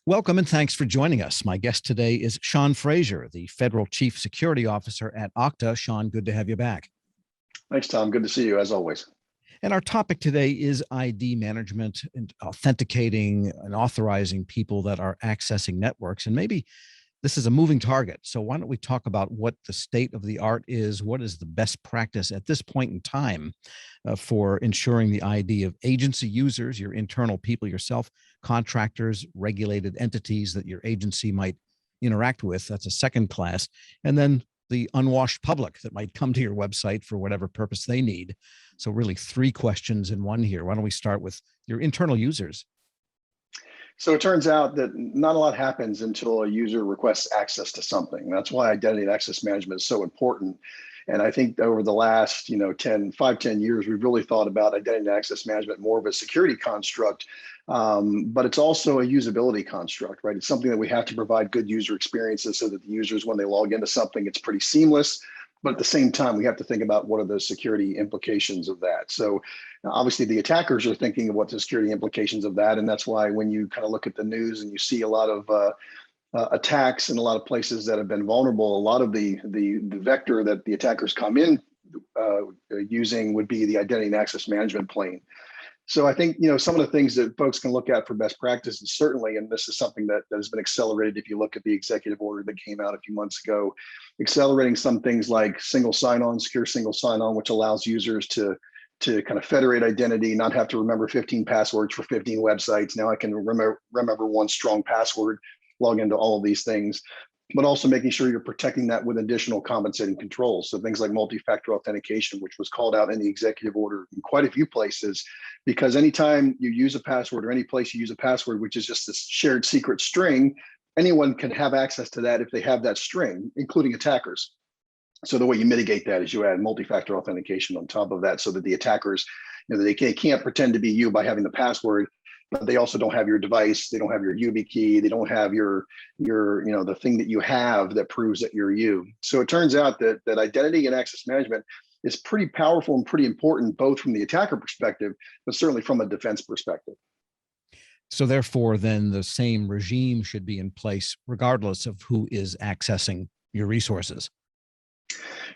Welcome and thanks for joining us. My guest today is Sean Frazier, the Federal Chief Security Officer at Okta. Sean, good to have you back. Thanks, Tom. Good to see you as always. And our topic today is ID management and authenticating and authorizing people that are accessing networks. And maybe this is a moving target. So why don't we talk about what the state of the art is? What is the best practice at this point in time for ensuring the ID of agency users, your internal people yourself, contractors, regulated entities that your agency might interact with? That's a second class. And then the unwashed public that might come to your website for whatever purpose they need. So really three questions in one here. Why don't we start with your internal users? So it turns out that not a lot happens until a user requests access to something. That's why identity and access management is so important. And I think over the last, 10 years, we've really thought about identity and access management more of a security construct, but it's also a usability construct, right? It's something that we have to provide good user experiences so that the users, when they log into something, it's pretty seamless. But at the same time, we have to think about what are the security implications of that. So obviously the attackers are thinking of what the security implications of that. And that's why when you kind of look at the news and you see a lot of attacks in a lot of places that have been vulnerable, a lot of the vector that the attackers come in using would be the identity and access management plane. So I think, some of the things that folks can look at for best practices, certainly, and this is something that has been accelerated if you look at the executive order that came out a few months ago, accelerating some things like single sign-on, secure single sign-on, which allows users to kind of federate identity, not have to remember 15 passwords for 15 websites. Now I can remember one strong password, log into all of these things, but also making sure you're protecting that with additional compensating controls. So things like multi-factor authentication, which was called out in the executive order in quite a few places, because anytime you use a password or any place you use a password, which is just this shared secret string, anyone can have access to that if they have that string, including attackers. So the way you mitigate that is you add multi-factor authentication on top of that so that the attackers, they can't pretend to be you by having the password, but they also don't have your device. They don't have your YubiKey. They don't have your the thing that you have that proves that you're you. So it turns out that identity and access management is pretty powerful and pretty important, both from the attacker perspective, but certainly from a defense perspective. So therefore, then the same regime should be in place regardless of who is accessing your resources.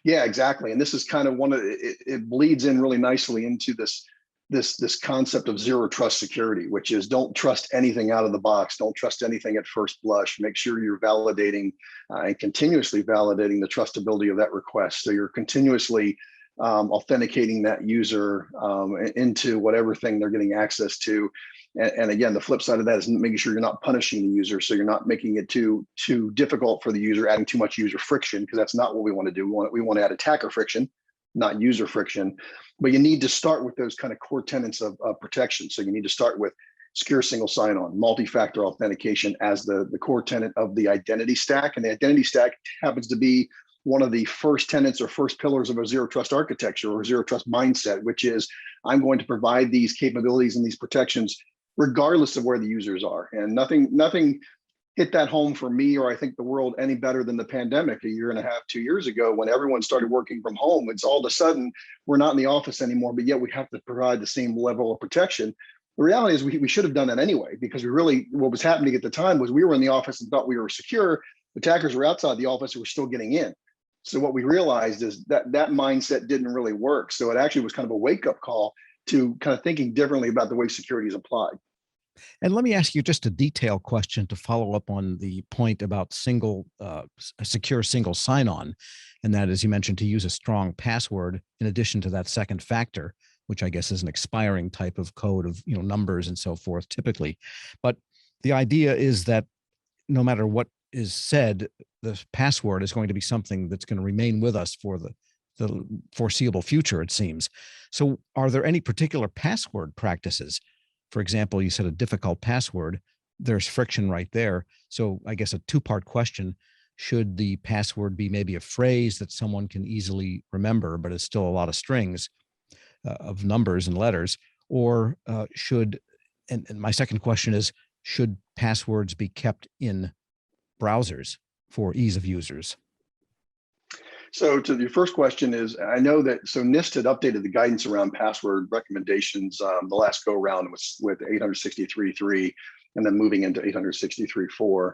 Yeah, exactly. And this is kind of it bleeds in really nicely into this concept of zero trust security, which is don't trust anything out of the box. Don't trust anything at first blush. Make sure you're validating and continuously validating the trustability of that request. So you're continuously authenticating that user into whatever thing they're getting access to. And again, the flip side of that is making sure you're not punishing the user. So you're not making it too difficult for the user, adding too much user friction, because that's not what we want to do. We want to add attacker friction, not user friction. But you need to start with those kind of core tenets of protection. So you need to start with secure single sign-on, multi-factor authentication as the core tenet of the identity stack. And the identity stack happens to be one of the first tenets or first pillars of a zero trust architecture or zero trust mindset, which is I'm going to provide these capabilities and these protections regardless of where the users are. And nothing hit that home for me, or I think the world, any better than the pandemic a year and a half, 2 years ago, when everyone started working from home. It's all of a sudden we're not in the office anymore, but yet we have to provide the same level of protection. The reality is we should have done that anyway, because what was happening at the time was we were in the office and thought we were secure. Attackers were outside the office and were still getting in. So what we realized is that mindset didn't really work. So it actually was kind of a wake-up call to kind of thinking differently about the way security is applied. And let me ask you just a detailed question to follow up on the point about secure single sign-on. And that is, you mentioned to use a strong password in addition to that second factor, which I guess is an expiring type of code of numbers and so forth typically. But the idea is that no matter what is said, the password is going to be something that's going to remain with us for the foreseeable future, it seems. So are there any particular password practices? For example, you said a difficult password, there's friction right there. So I guess a two-part question: should the password be maybe a phrase that someone can easily remember, but it's still a lot of strings of numbers and letters? Or and my second question is, should passwords be kept in browsers for ease of users? So to your first question is, I know that, so NIST had updated the guidance around password recommendations the last go around with 863.3. and then moving into 863.4.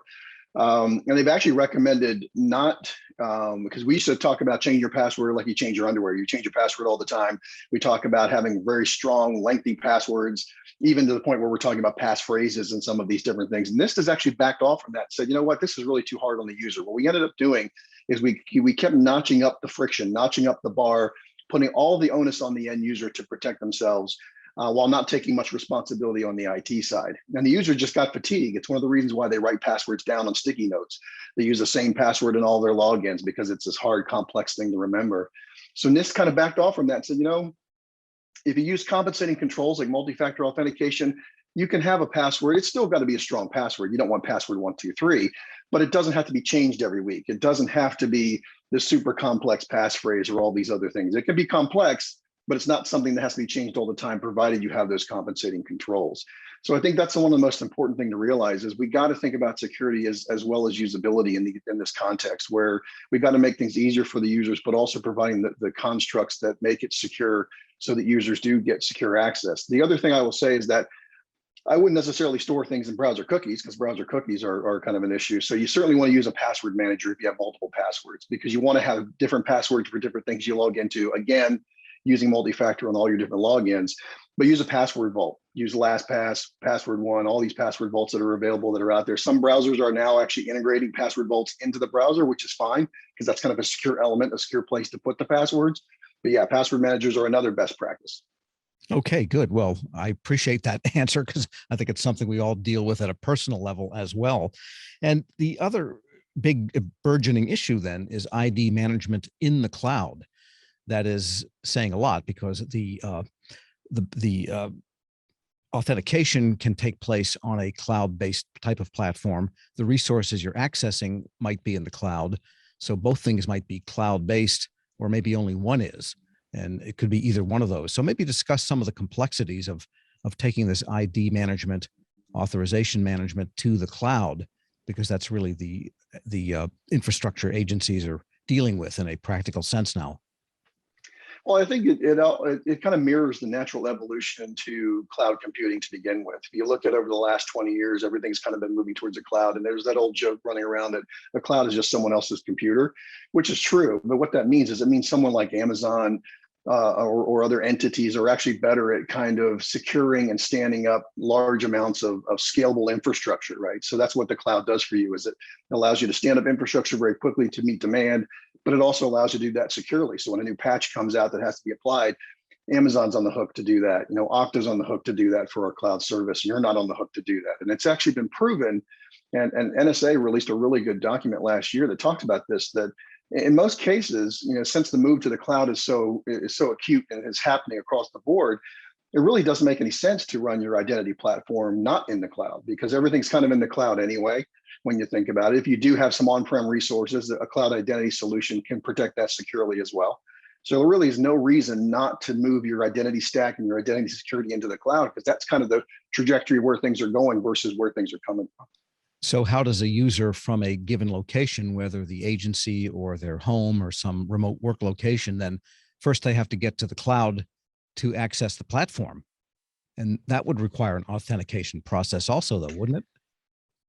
And they've actually recommended not, because we used to talk about change your password like you change your underwear. You change your password all the time. We talk about having very strong, lengthy passwords, even to the point where we're talking about passphrases and some of these different things. And this has actually backed off from that, said, you know what, this is really too hard on the user. What we ended up doing is we kept notching up the friction, notching up the bar, putting all the onus on the end user to protect themselves, while not taking much responsibility on the IT side. And the user just got fatigue. It's one of the reasons why they write passwords down on sticky notes. They use the same password in all their logins because it's this hard, complex thing to remember. So NIST kind of backed off from that and said, you know, if you use compensating controls like multi-factor authentication, you can have a password. It's still got to be a strong password. You don't want password 123, but it doesn't have to be changed every week. It doesn't have to be the super complex passphrase or all these other things. It can be complex, but it's not something that has to be changed all the time, provided you have those compensating controls. So I think that's one of the most important thing to realize is we got to think about security as well as usability in this context, where we got to make things easier for the users, but also providing the constructs that make it secure so that users do get secure access. The other thing I will say is that I wouldn't necessarily store things in browser cookies, because browser cookies are kind of an issue. So you certainly want to use a password manager if you have multiple passwords, because you want to have different passwords for different things you log into. Again, using multi-factor on all your different logins, but use a password vault. Use LastPass, Password One, all these password vaults that are available that are out there. Some browsers are now actually integrating password vaults into the browser, which is fine, because that's kind of a secure element, a secure place to put the passwords. But yeah, password managers are another best practice. Okay, good. Well, I appreciate that answer because I think it's something we all deal with at a personal level as well. And the other big burgeoning issue then is ID management in the cloud. That is saying a lot because the authentication can take place on a cloud-based type of platform. The resources you're accessing might be in the cloud. So both things might be cloud-based, or maybe only one is. And it could be either one of those. So maybe discuss some of the complexities of taking this ID management, authorization management to the cloud, because that's really the infrastructure agencies are dealing with in a practical sense now. Well, I think it kind of mirrors the natural evolution to cloud computing to begin with. If you look at over the last 20 years, everything's kind of been moving towards the cloud. And there's that old joke running around that the cloud is just someone else's computer, which is true. But what that means is it means someone like Amazon or other entities are actually better at kind of securing and standing up large amounts of scalable infrastructure, right? So that's what the cloud does for you, is it allows you to stand up infrastructure very quickly to meet demand, but it also allows you to do that securely. So when a new patch comes out that has to be applied, Amazon's on the hook to do that. You know, Okta's on the hook to do that for our cloud service. You're not on the hook to do that. And it's actually been proven, and NSA released a really good document last year that talked about this, that in most cases, you know, since the move to the cloud is so acute and is happening across the board, it really doesn't make any sense to run your identity platform not in the cloud, because everything's kind of in the cloud anyway. When you think about it, if you do have some on-prem resources, a cloud identity solution can protect that securely as well. So there really is no reason not to move your identity stack and your identity security into the cloud, because that's kind of the trajectory where things are going versus where things are coming from. So how does a user from a given location, whether the agency or their home or some remote work location, then first they have to get to the cloud to access the platform? And that would require an authentication process also, though, wouldn't it?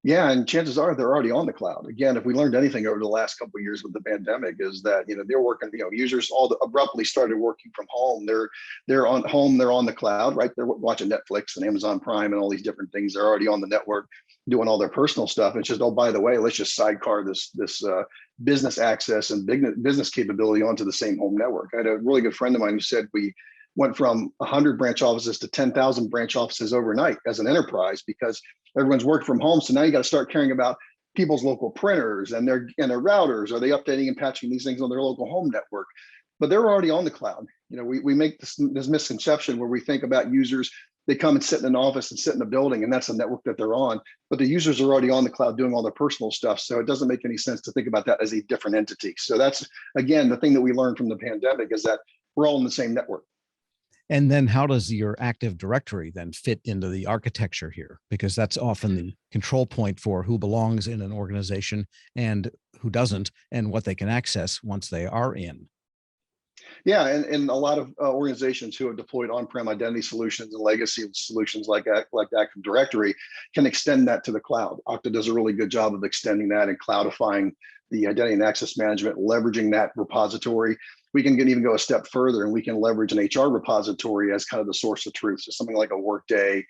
Yeah, and chances are they're already on the cloud. Again, if we learned anything over the last couple of years with the pandemic, is that they're working. Users all abruptly started working from home. They're on home. They're on the cloud, right? They're watching Netflix and Amazon Prime and all these different things. They're already on the network doing all their personal stuff. It's just, oh, by the way, let's just sidecar this business access and business capability onto the same home network. I had a really good friend of mine who said we went from 100 branch offices to 10,000 branch offices overnight as an enterprise, because everyone's worked from home. So now you got to start caring about people's local printers and their routers. Are they updating and patching these things on their local home network? But they're already on the cloud. We make this misconception where we think about users, they come and sit in an office and sit in a building, and that's the network that they're on. But the users are already on the cloud doing all their personal stuff. So it doesn't make any sense to think about that as a different entity. So that's, again, the thing that we learned from the pandemic, is that we're all in the same network. And then how does your Active Directory then fit into the architecture here? Because that's often the control point for who belongs in an organization and who doesn't, and what they can access once they are in. Yeah, and a lot of organizations who have deployed on-prem identity solutions and legacy solutions like Active Directory can extend that to the cloud. Okta does a really good job of extending that and cloudifying the identity and access management, leveraging that repository. We can even go a step further, and we can leverage an HR repository as kind of the source of truth. So something like a Workday,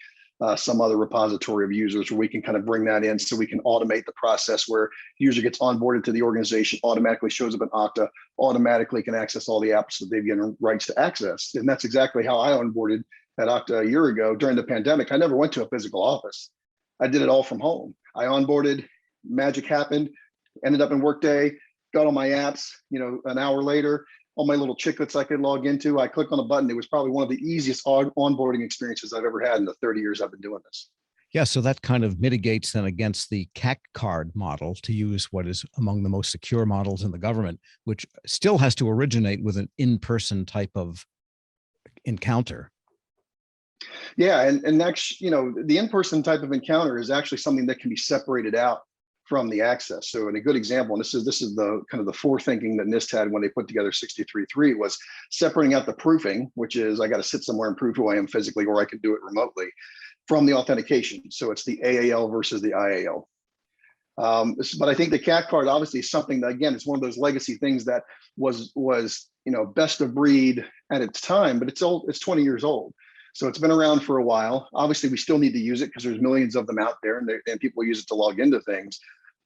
some other repository of users, where we can kind of bring that in so we can automate the process where user gets onboarded to the organization, automatically shows up in Okta, automatically can access all the apps that they've given rights to access. And that's exactly how I onboarded at Okta a year ago during the pandemic. I never went to a physical office. I did it all from home. I onboarded, magic happened, ended up in Workday, got all my apps, an hour later, all my little chicklets I could log into. I clicked on a button. It was probably one of the easiest onboarding experiences I've ever had in the 30 years I've been doing this. Yeah, so that kind of mitigates then against the CAC card model to use what is among the most secure models in the government, which still has to originate with an in-person type of encounter. Yeah, and next, the in-person type of encounter is actually something that can be separated out from the access. So, in a good example, and this is the kind of the forethinking that NIST had when they put together 63.3, was separating out the proofing, which is I got to sit somewhere and prove who I am physically, or I can do it remotely, from the authentication. So it's the AAL versus the IAL. But I think the CAC card obviously is something that, again, it's one of those legacy things that was best of breed at its time, but it's 20 years old. So it's been around for a while. Obviously, we still need to use it because there's millions of them out there, and people use it to log into things.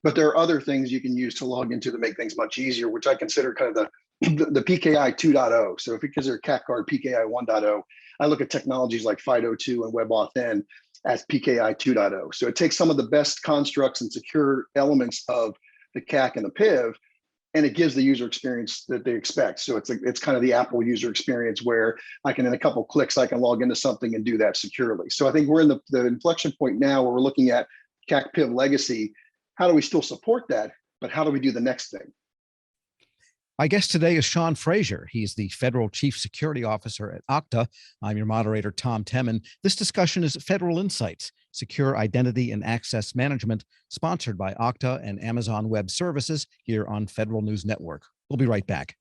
But there are other things you can use to log into to make things much easier, which I consider kind of the PKI 2.0. So if you consider CAC card PKI 1.0, I look at technologies like FIDO2 and WebAuthn as PKI 2.0. So it takes some of the best constructs and secure elements of the CAC and the PIV, and it gives the user experience that they expect. So it's kind of the Apple user experience where I can, in a couple of clicks, I can log into something and do that securely. So I think we're in the inflection point now where we're looking at CAC PIV legacy. How do we still support that? But how do we do the next thing? My guest today is Sean Frazier. He's the Federal Chief Security Officer at Okta. I'm your moderator, Tom Temin. This discussion is Federal Insights, Secure Identity and Access Management, sponsored by Okta and Amazon Web Services here on Federal News Network. We'll be right back.